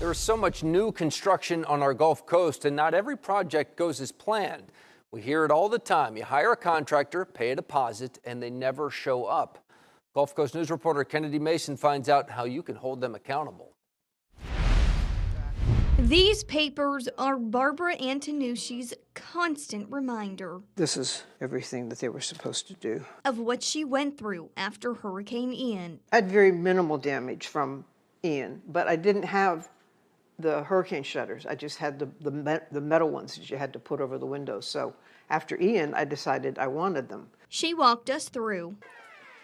There is so much new construction on our Gulf Coast, and not every project goes as planned. We hear it all the time. You hire a contractor, pay a deposit, and they never show up. Gulf Coast News reporter Kennedy Mason finds out how you can hold them accountable. These papers are Barabara Antonucci's constant reminder. This is everything that they were supposed to do. Of what she went through after Hurricane Ian. I had very minimal damage from Ian, but I didn't have the hurricane shutters. I just had the metal ones that you had to put over the windows. So after Ian, I decided I wanted them. She walked us through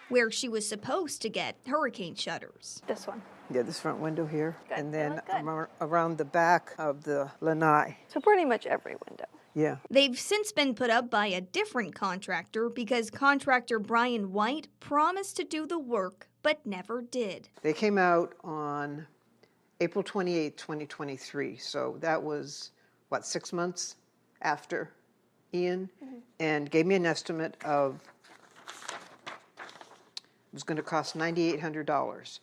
where she was supposed to get hurricane shutters. This one. Yeah, this front window here. Good. And then around the back of the lanai. So pretty much every window. Yeah. They've since been put up by a different contractor because contractor Brian White promised to do the work but never did. They came out on April 28, 2023. So that was, what, 6 months after Ian? And gave me an estimate of, it was going to cost $9,800.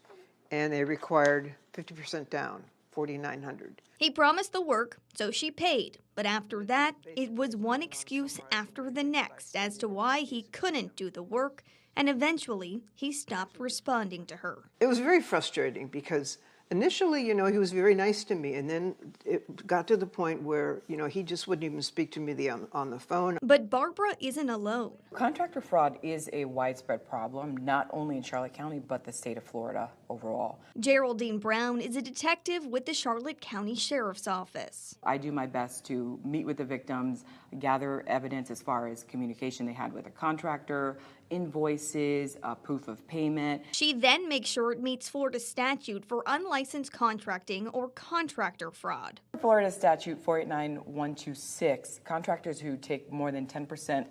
And they required 50% down, $4,900. He promised the work, so she paid. But after that, it was one excuse after the next as to why he couldn't do the work, and eventually he stopped responding to her. It was very frustrating because initially, he was very nice to me, and then it got to the point where, he just wouldn't even speak to me on the phone. But Barabara isn't alone. Contractor fraud is a widespread problem, not only in Charlotte County, but the state of Florida overall. Geraldine Brown is a detective with the Charlotte County Sheriff's Office. I do my best to meet with the victims, gather evidence as far as communication they had with a contractor, invoices, proof of payment. She then makes sure it meets Florida statute for unlicensed contracting or contractor fraud. Florida statute 489126, contractors who take more than 10%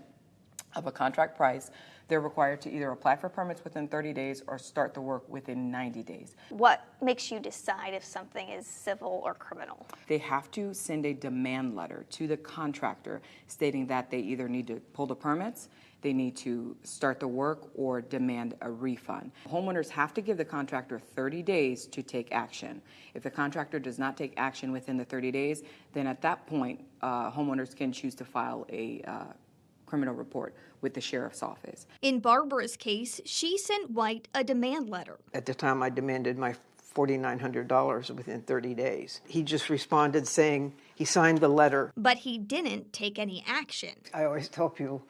of a contract price, they're required to either apply for permits within 30 days or start the work within 90 days. What makes you decide if something is civil or criminal? They have to send a demand letter to the contractor stating that they either need to pull the permits, they need to start the work, or demand a refund. Homeowners have to give the contractor 30 days to take action. If the contractor does not take action within the 30 days, then at that point, homeowners can choose to file a criminal report with the sheriff's office. In Barbara's case, she sent White a demand letter. At the time, I demanded my $4,900 within 30 days. He just responded saying he signed the letter. But he didn't take any action. I always tell people,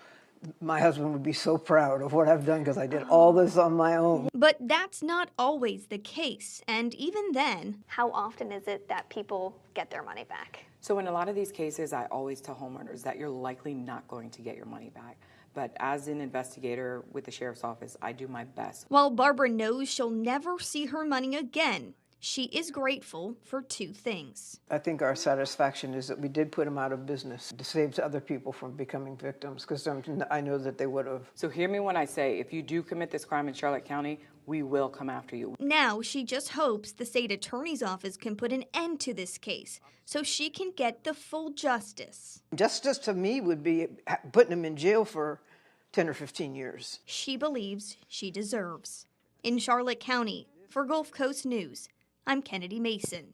my husband would be so proud of what I've done because I did all this on my own. But that's not always the case, and even then... How often is it that people get their money back? So in a lot of these cases, I always tell homeowners that you're likely not going to get your money back. But as an investigator with the sheriff's office, I do my best. While Barabara knows she'll never see her money again, she is grateful for two things. I think our satisfaction is that we did put him out of business to save other people from becoming victims, because I know that they would have. So hear me when I say, if you do commit this crime in Charlotte County, we will come after you. Now she just hopes the state attorney's office can put an end to this case so she can get the full justice. Justice to me would be putting him in jail for 10 or 15 years. She believes she deserves. In Charlotte County, for Gulf Coast News, I'm Kennedy Mason.